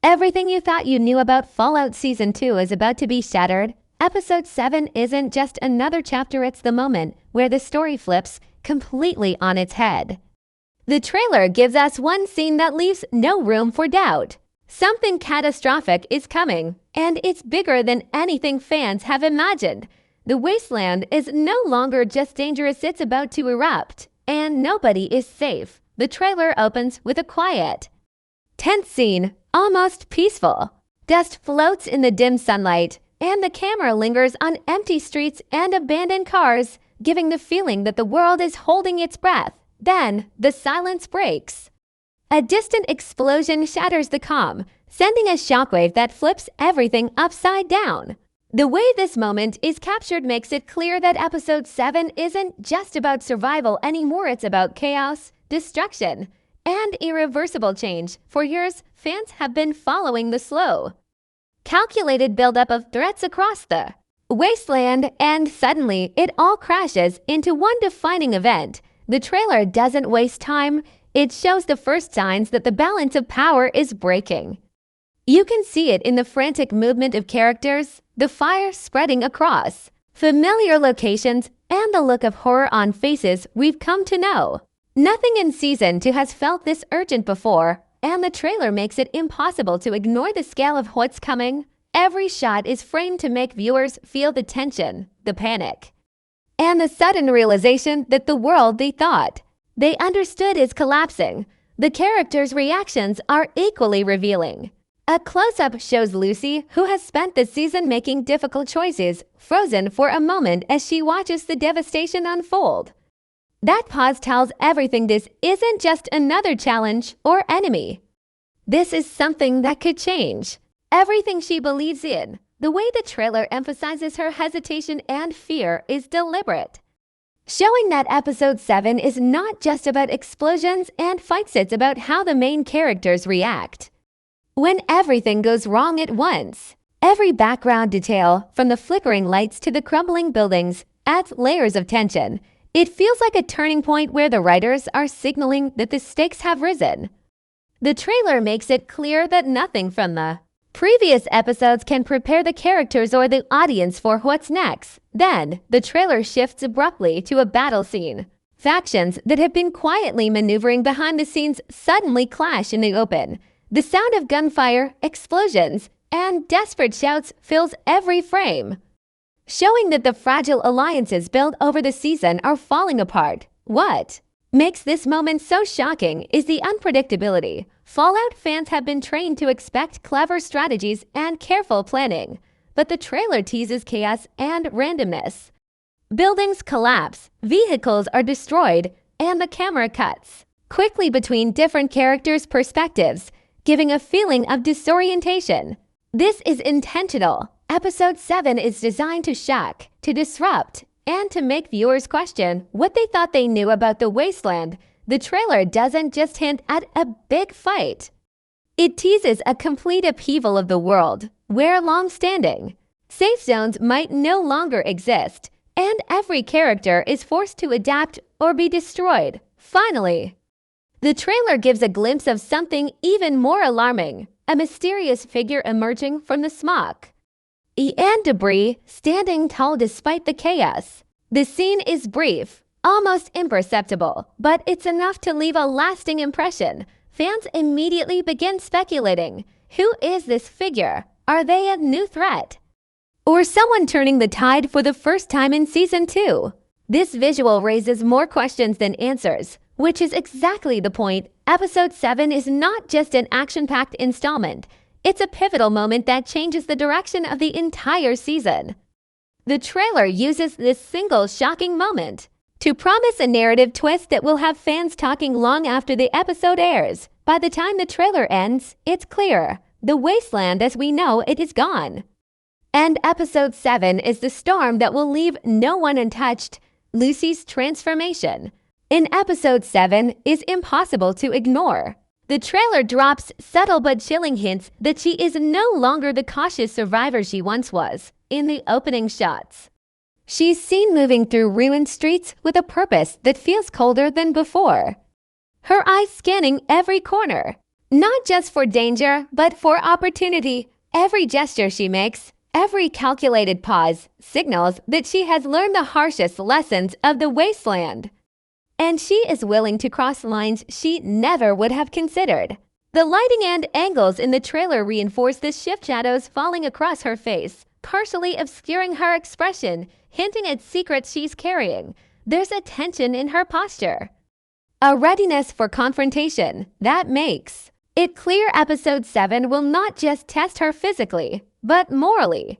Everything you thought you knew about Fallout Season 2 is about to be shattered. Episode 7 isn't just another chapter, it's the moment where the story flips completely on its head. The trailer gives us one scene that leaves no room for doubt. Something catastrophic is coming, and it's bigger than anything fans have imagined. The wasteland is no longer just dangerous, it's about to erupt, and nobody is safe. The trailer opens with a quiet, tense scene, almost peaceful. Dust floats in the dim sunlight, and the camera lingers on empty streets and abandoned cars, giving the feeling that the world is holding its breath. Then, the silence breaks. A distant explosion shatters the calm, sending a shockwave that flips everything upside down. The way this moment is captured makes it clear that Episode 7 isn't just about survival anymore, it's about chaos, destruction, and irreversible change. For years, fans have been following the slow, calculated buildup of threats across the wasteland, and suddenly it all crashes into one defining event. The trailer doesn't waste time, it shows the first signs that the balance of power is breaking. You can see it in the frantic movement of characters, the fire spreading across familiar locations, and the look of horror on faces we've come to know. Nothing in Season 2 has felt this urgent before, and the trailer makes it impossible to ignore the scale of what's coming. Every shot is framed to make viewers feel the tension, the panic, and the sudden realization that the world they thought they understood is collapsing. The characters' reactions are equally revealing. A close-up shows Lucy, who has spent the season making difficult choices, frozen for a moment as she watches the devastation unfold. That pause tells everything. This isn't just another challenge or enemy. This is something that could change everything she believes in. The way the trailer emphasizes her hesitation and fear is deliberate, showing that Episode 7 is not just about explosions and fights, it's about how the main characters react when everything goes wrong at once. Every background detail, from the flickering lights to the crumbling buildings, adds layers of tension. It feels like a turning point where the writers are signaling that the stakes have risen. The trailer makes it clear that nothing from the previous episodes can prepare the characters or the audience for what's next. Then, the trailer shifts abruptly to a battle scene. Factions that have been quietly maneuvering behind the scenes suddenly clash in the open. The sound of gunfire, explosions, and desperate shouts fills every frame, showing that the fragile alliances built over the season are falling apart. What makes this moment so shocking is the unpredictability. Fallout fans have been trained to expect clever strategies and careful planning, but the trailer teases chaos and randomness. Buildings collapse, vehicles are destroyed, and the camera cuts quickly between different characters' perspectives, giving a feeling of disorientation. This is intentional. Episode 7 is designed to shock, to disrupt, and to make viewers question what they thought they knew about the wasteland. The trailer doesn't just hint at a big fight. It teases a complete upheaval of the world, where long-standing safe zones might no longer exist, and every character is forced to adapt or be destroyed. Finally, the trailer gives a glimpse of something even more alarming, a mysterious figure emerging from the smoke and debris, standing tall despite the chaos. The scene is brief, almost imperceptible, but it's enough to leave a lasting impression. Fans immediately begin speculating. Who is this figure? Are they a new threat, or someone turning the tide for the first time in Season 2? This visual raises more questions than answers, which is exactly the point. Episode 7 is not just an action-packed installment. It's a pivotal moment that changes the direction of the entire season. The trailer uses this single shocking moment to promise a narrative twist that will have fans talking long after the episode airs. By the time the trailer ends, it's clear. The wasteland as we know it is gone. And Episode 7 is the storm that will leave no one untouched. Lucy's transformation in Episode 7 is impossible to ignore. The trailer drops subtle but chilling hints that she is no longer the cautious survivor she once was. In the opening shots, she's seen moving through ruined streets with a purpose that feels colder than before, her eyes scanning every corner. Not just for danger, but for opportunity. Every gesture she makes, every calculated pause, signals that she has learned the harshest lessons of the wasteland. And she is willing to cross lines she never would have considered. The lighting and angles in the trailer reinforce the shift shadows falling across her face, partially obscuring her expression, hinting at secrets she's carrying. There's a tension in her posture, a readiness for confrontation that makes it clear episode 7 will not just test her physically, but morally.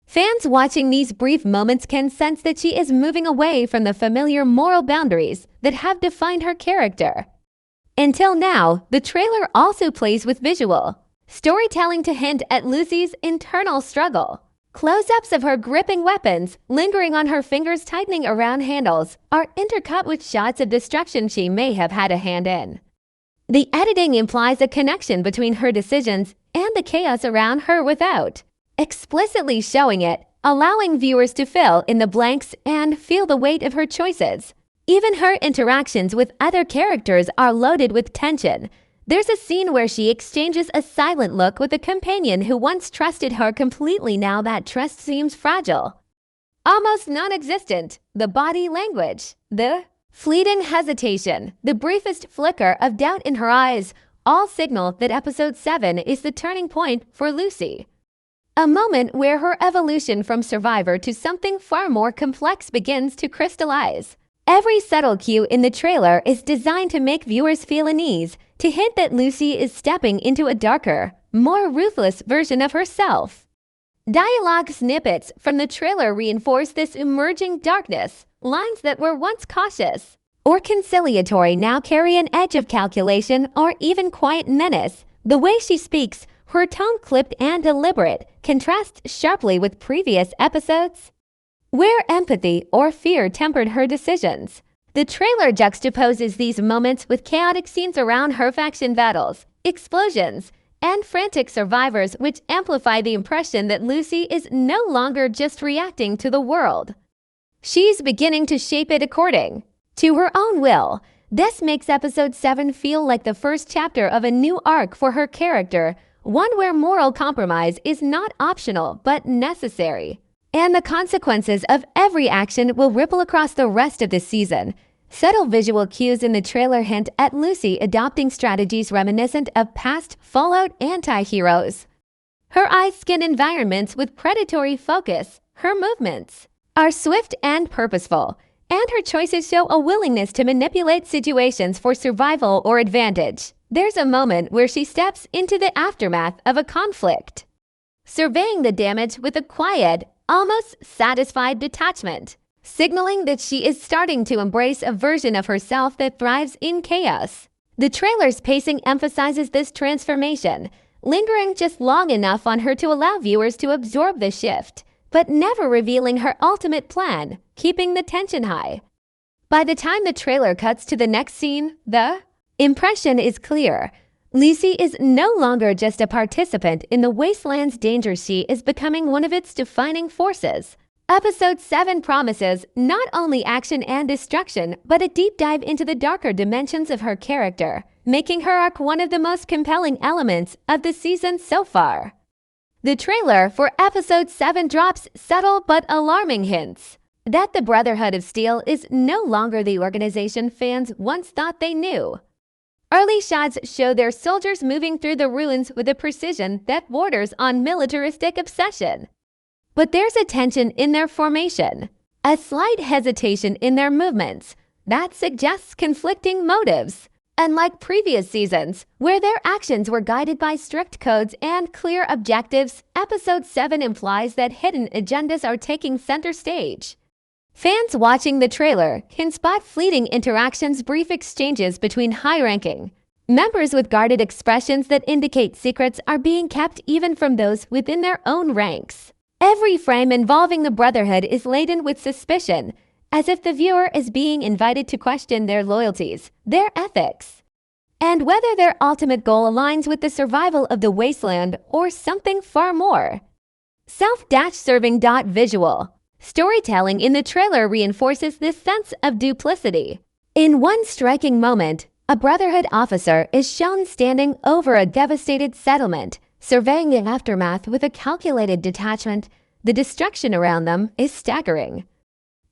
Fans watching these brief moments can sense that she is moving away from the familiar moral boundaries that have defined her character. Until now, the trailer also plays with visual storytelling to hint at Lucy's internal struggle. Close-ups of her gripping weapons, lingering on her fingers tightening around handles, are intercut with shots of destruction she may have had a hand in. The editing implies a connection between her decisions and the chaos around her without explicitly showing it, allowing viewers to fill in the blanks and feel the weight of her choices. Even her interactions with other characters are loaded with tension. There's a scene where she exchanges a silent look with a companion who once trusted her completely. Now that trust seems fragile, almost non-existent. The body language, the fleeting hesitation, the briefest flicker of doubt in her eyes, all signal that episode 7 is the turning point for Lucy. A moment where her evolution from survivor to something far more complex begins to crystallize. Every subtle cue in the trailer is designed to make viewers feel unease, to hint that Lucy is stepping into a darker, more ruthless version of herself. Dialogue snippets from the trailer reinforce this emerging darkness. Lines that were once cautious or conciliatory now carry an edge of calculation or even quiet menace. The way she speaks, her tone clipped and deliberate, contrasts sharply with previous episodes, where empathy or fear tempered her decisions. The trailer juxtaposes these moments with chaotic scenes around her faction battles, explosions, and frantic survivors, which amplify the impression that Lucy is no longer just reacting to the world. She's beginning to shape it according to her own will. This makes episode 7 feel like the first chapter of a new arc for her character, one where moral compromise is not optional but necessary. And the consequences of every action will ripple across the rest of the season. Subtle visual cues in the trailer hint at Lucy adopting strategies reminiscent of past Fallout anti-heroes. Her eyes scan environments with predatory focus. Her movements are swift and purposeful, and her choices show a willingness to manipulate situations for survival or advantage. There's a moment where she steps into the aftermath of a conflict, surveying the damage with a quiet, almost satisfied detachment, signaling that she is starting to embrace a version of herself that thrives in chaos. The trailer's pacing emphasizes this transformation, lingering just long enough on her to allow viewers to absorb the shift, but never revealing her ultimate plan, keeping the tension high. By the time the trailer cuts to the next scene, the impression is clear. Lucy is no longer just a participant in the wasteland's danger. She is becoming one of its defining forces. Episode 7 promises not only action and destruction, but a deep dive into the darker dimensions of her character, making her arc one of the most compelling elements of the season so far. The trailer for episode 7 drops subtle but alarming hints that the Brotherhood of Steel is no longer the organization fans once thought they knew. Early shots show their soldiers moving through the ruins with a precision that borders on militaristic obsession. But there's a tension in their formation, a slight hesitation in their movements that suggests conflicting motives. Unlike previous seasons, where their actions were guided by strict codes and clear objectives, episode 7 implies that hidden agendas are taking center stage. Fans watching the trailer can spot fleeting interactions, brief exchanges between high-ranking members with guarded expressions that indicate secrets are being kept even from those within their own ranks. Every frame involving the Brotherhood is laden with suspicion, as if the viewer is being invited to question their loyalties, their ethics, and whether their ultimate goal aligns with the survival of the wasteland or something far more. Self-serving. Visual storytelling in the trailer reinforces this sense of duplicity. In one striking moment, A Brotherhood officer is shown standing over a devastated settlement, surveying the aftermath with a calculated detachment. The destruction around them is staggering.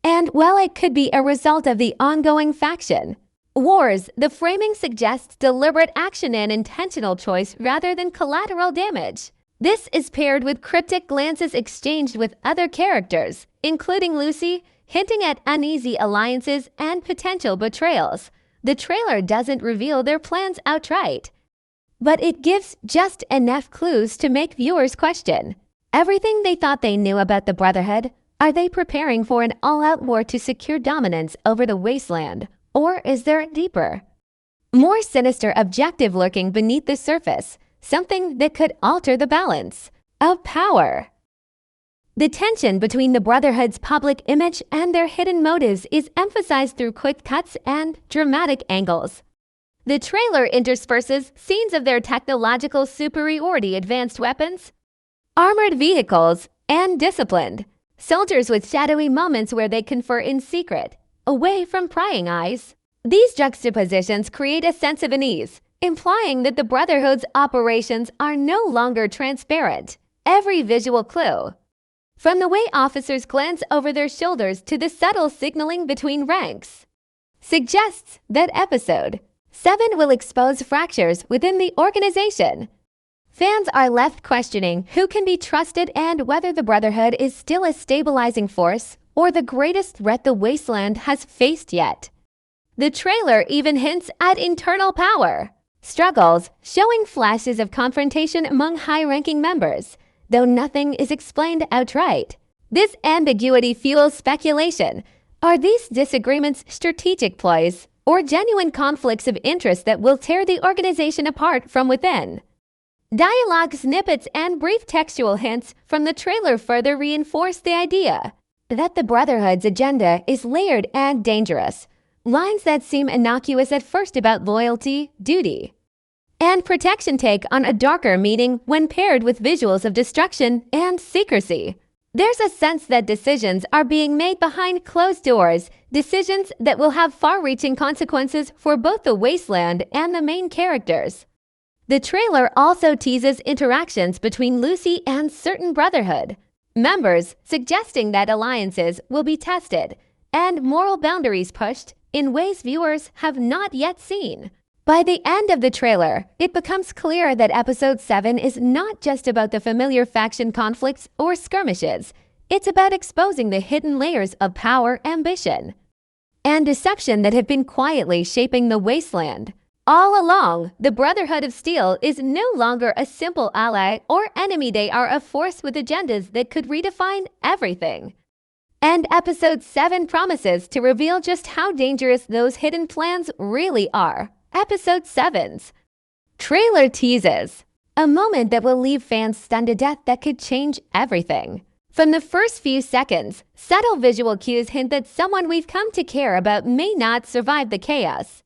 And while it could be a result of the ongoing faction wars, the framing suggests deliberate action and intentional choice rather than collateral damage. This is paired with cryptic glances exchanged with other characters, including Lucy, hinting at uneasy alliances and potential betrayals. The trailer doesn't reveal their plans outright, but it gives just enough clues to make viewers question everything they thought they knew about the Brotherhood. Are they preparing for an all-out war to secure dominance over the wasteland? Or is there a deeper, more sinister objective lurking beneath the surface, something that could alter the balance of power? The tension between the Brotherhood's public image and their hidden motives is emphasized through quick cuts and dramatic angles. The trailer intersperses scenes of their technological superiority, advanced weapons, armored vehicles, and disciplined soldiers, with shadowy moments where they confer in secret, away from prying eyes. These juxtapositions create a sense of unease, implying that the Brotherhood's operations are no longer transparent. Every visual clue, from the way officers glance over their shoulders to the subtle signaling between ranks, suggests that Episode 7 will expose fractures within the organization. Fans are left questioning who can be trusted and whether the Brotherhood is still a stabilizing force or the greatest threat the wasteland has faced yet. The trailer even hints at internal power struggles, showing flashes of confrontation among high-ranking members, though nothing is explained outright. This ambiguity fuels speculation. Are these disagreements strategic ploys or genuine conflicts of interest that will tear the organization apart from within? Dialogue snippets and brief textual hints from the trailer further reinforce the idea that the Brotherhood's agenda is layered and dangerous. Lines that seem innocuous at first about loyalty, duty, and protection take on a darker meaning when paired with visuals of destruction and secrecy. There's a sense that decisions are being made behind closed doors, decisions that will have far-reaching consequences for both the wasteland and the main characters. The trailer also teases interactions between Lucy and certain Brotherhood members, suggesting that alliances will be tested and moral boundaries pushed in ways viewers have not yet seen. By the end of the trailer, it becomes clear that Episode 7 is not just about the familiar faction conflicts or skirmishes. It's about exposing the hidden layers of power, ambition, and deception that have been quietly shaping the wasteland. All along, the Brotherhood of Steel is no longer a simple ally or enemy. They are a force with agendas that could redefine everything. And Episode 7 promises to reveal just how dangerous those hidden plans really are. Episode 7's trailer teases a moment that will leave fans stunned to death that could change everything. From the first few seconds, subtle visual cues hint that someone we've come to care about may not survive the chaos.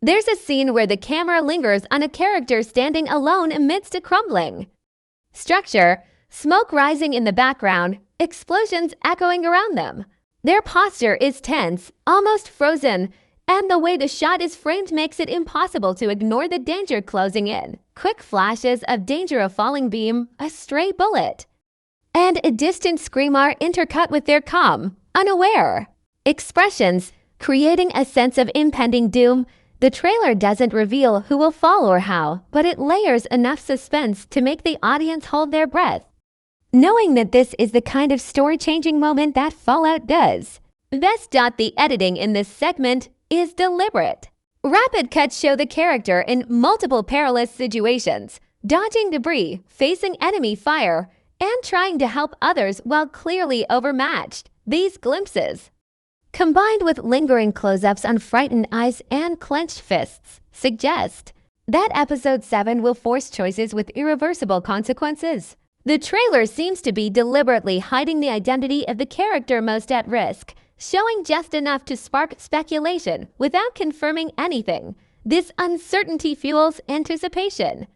There's a scene where the camera lingers on a character standing alone amidst a crumbling structure, smoke rising in the background, explosions echoing around them. Their posture is tense, almost frozen, and the way the shot is framed makes it impossible to ignore the danger closing in. Quick flashes of danger, a falling beam, a stray bullet, and a distant scream are intercut with their calm, unaware expressions, creating a sense of impending doom. The trailer doesn't reveal who will fall or how, but it layers enough suspense to make the audience hold their breath, knowing that this is the kind of story-changing moment that Fallout does. The editing in this segment is deliberate. Rapid cuts show the character in multiple perilous situations, dodging debris, facing enemy fire, and trying to help others while clearly overmatched. These glimpses, combined with lingering close-ups on frightened eyes and clenched fists, suggest that Episode 7 will force choices with irreversible consequences. The trailer seems to be deliberately hiding the identity of the character most at risk, showing just enough to spark speculation without confirming anything. This uncertainty fuels anticipation,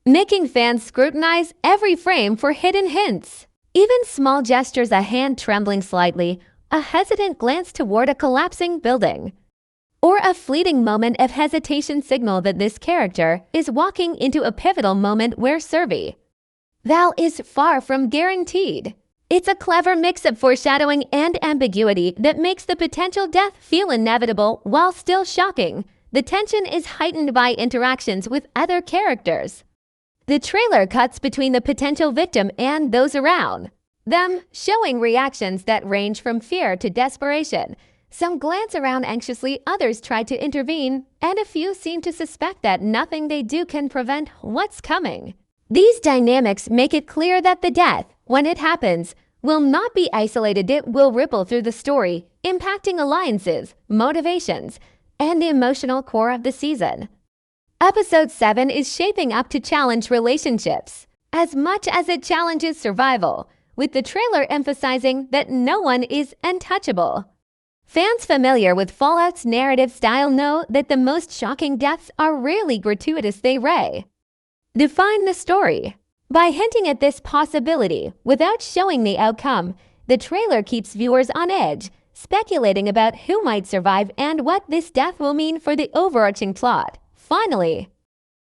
making fans scrutinize every frame for hidden hints. Even small gestures, a hand trembling slightly, a hesitant glance toward a collapsing building, or a fleeting moment of hesitation signal that this character is walking into a pivotal moment where Val is far from guaranteed. It's a clever mix of foreshadowing and ambiguity that makes the potential death feel inevitable while still shocking. The tension is heightened by interactions with other characters. The trailer cuts between the potential victim and those around them, showing reactions that range from fear to desperation. Some glance around anxiously, others try to intervene, and a few seem to suspect that nothing they do can prevent what's coming. These dynamics make it clear that the death, when it happens, will not be isolated. It will ripple through the story, impacting alliances, motivations, and the emotional core of the season. Episode 7 is shaping up to challenge relationships as much as it challenges survival, with the trailer emphasizing that no one is untouchable. Fans familiar with Fallout's narrative style know that the most shocking deaths are rarely gratuitous. They define the story. By hinting at this possibility without showing the outcome, the trailer keeps viewers on edge, speculating about who might survive and what this death will mean for the overarching plot. Finally,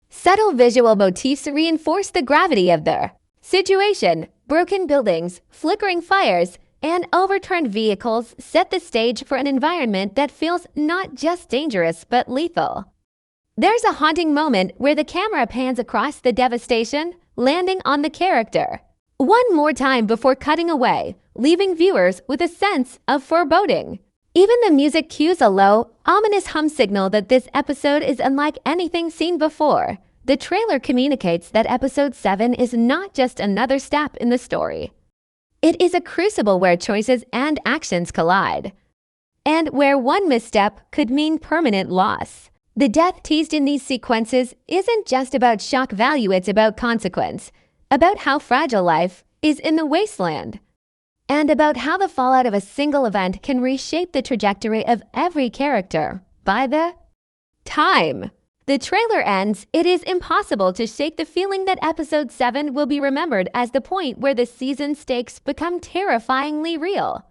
subtle visual motifs reinforce the gravity of the situation. Broken buildings, flickering fires, and overturned vehicles set the stage for an environment that feels not just dangerous but lethal. There's a haunting moment where the camera pans across the devastation, landing on the character one more time before cutting away, leaving viewers with a sense of foreboding. Even the music cues a low, ominous hum signal that this episode is unlike anything seen before. The trailer communicates that Episode 7 is not just another step in the story. It is a crucible where choices and actions collide, and where one misstep could mean permanent loss. The death teased in these sequences isn't just about shock value, it's about consequence, about how fragile life is in the wasteland, and about how the fallout of a single event can reshape the trajectory of every character. By the time the trailer ends, it is impossible to shake the feeling that Episode 7 will be remembered as the point where the season's stakes become terrifyingly real.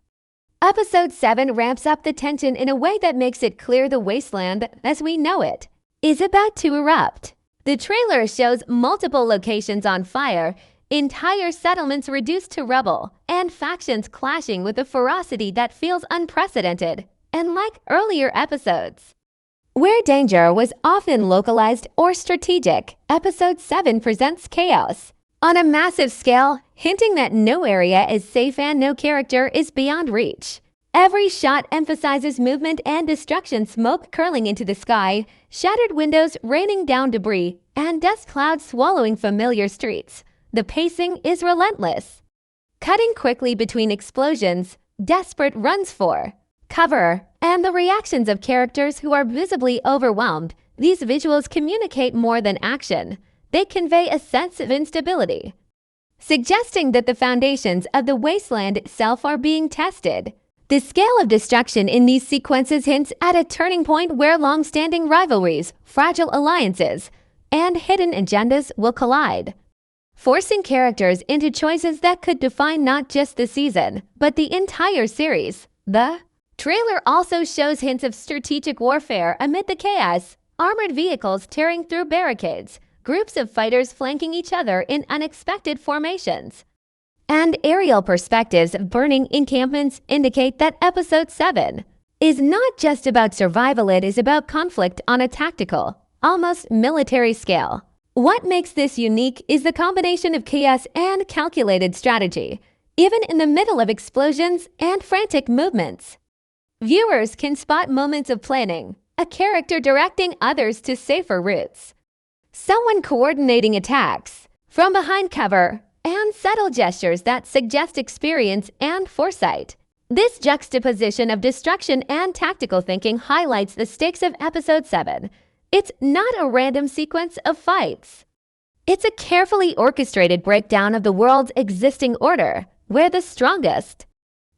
Episode 7 ramps up the tension in a way that makes it clear the wasteland, as we know it, is about to erupt. The trailer shows multiple locations on fire, entire settlements reduced to rubble, and factions clashing with a ferocity that feels unprecedented, and like earlier episodes, where danger was often localized or strategic, Episode 7 presents chaos on a massive scale, hinting that no area is safe and no character is beyond reach. Every shot emphasizes movement and destruction, smoke curling into the sky, shattered windows raining down debris, and dust clouds swallowing familiar streets. The pacing is relentless, cutting quickly between explosions, desperate runs for cover, and the reactions of characters who are visibly overwhelmed. These visuals communicate more than action. They convey a sense of instability, suggesting that the foundations of the wasteland itself are being tested. The scale of destruction in these sequences hints at a turning point where long-standing rivalries, fragile alliances, and hidden agendas will collide, forcing characters into choices that could define not just the season, but the entire series. The trailer also shows hints of strategic warfare amid the chaos, armored vehicles tearing through barricades, groups of fighters flanking each other in unexpected formations, and aerial perspectives of burning encampments indicate that Episode 7 is not just about survival, it is about conflict on a tactical, almost military scale. What makes this unique is the combination of chaos and calculated strategy. Even in the middle of explosions and frantic movements, viewers can spot moments of planning, a character directing others to safer routes, someone coordinating attacks from behind cover, and subtle gestures that suggest experience and foresight. This juxtaposition of destruction and tactical thinking highlights the stakes of Episode 7. It's not a random sequence of fights. It's a carefully orchestrated breakdown of the world's existing order, where the strongest,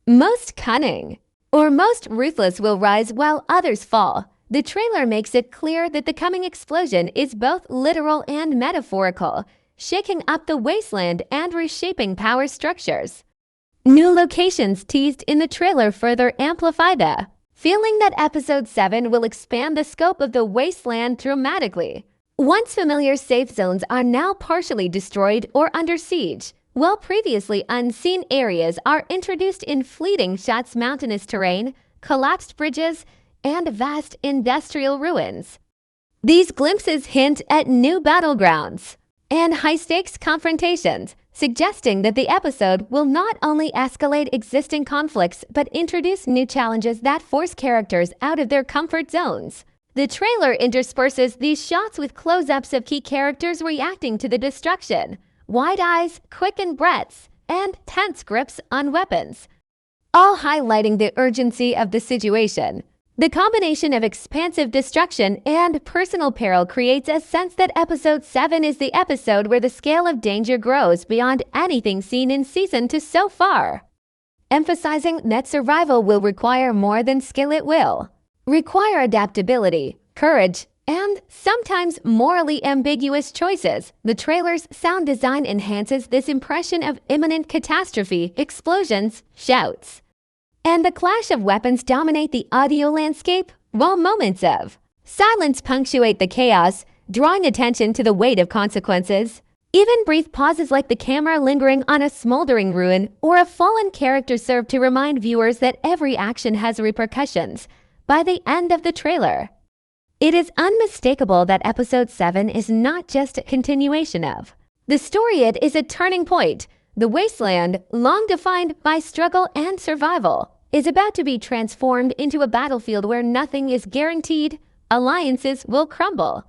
most cunning, or most ruthless will rise while others fall. The trailer makes it clear that the coming explosion is both literal and metaphorical, shaking up the wasteland and reshaping power structures. New locations teased in the trailer further amplify the feeling that Episode 7 will expand the scope of the wasteland dramatically. Once familiar safe zones are now partially destroyed or under siege, while previously unseen areas are introduced in fleeting shots: mountainous terrain, collapsed bridges, and vast industrial ruins. These glimpses hint at new battlegrounds and high-stakes confrontations, suggesting that the episode will not only escalate existing conflicts but introduce new challenges that force characters out of their comfort zones. The trailer intersperses these shots with close-ups of key characters reacting to the destruction, wide eyes, quickened breaths, and tense grips on weapons, all highlighting the urgency of the situation. The combination of expansive destruction and personal peril creates a sense that Episode 7 is the episode where the scale of danger grows beyond anything seen in Season 2 so far, emphasizing that survival will require more than skill. It will require adaptability, courage, and sometimes morally ambiguous choices. The trailer's sound design enhances this impression of imminent catastrophe: explosions, shouts, and the clash of weapons dominate the audio landscape, while moments of silence punctuate the chaos, drawing attention to the weight of consequences. Even brief pauses like the camera lingering on a smoldering ruin or a fallen character serve to remind viewers that every action has repercussions. By the end of the trailer, it is unmistakable that Episode 7 is not just a continuation of the story. It is a turning point. The wasteland, long defined by struggle and survival, is about to be transformed into a battlefield where nothing is guaranteed. Alliances will crumble,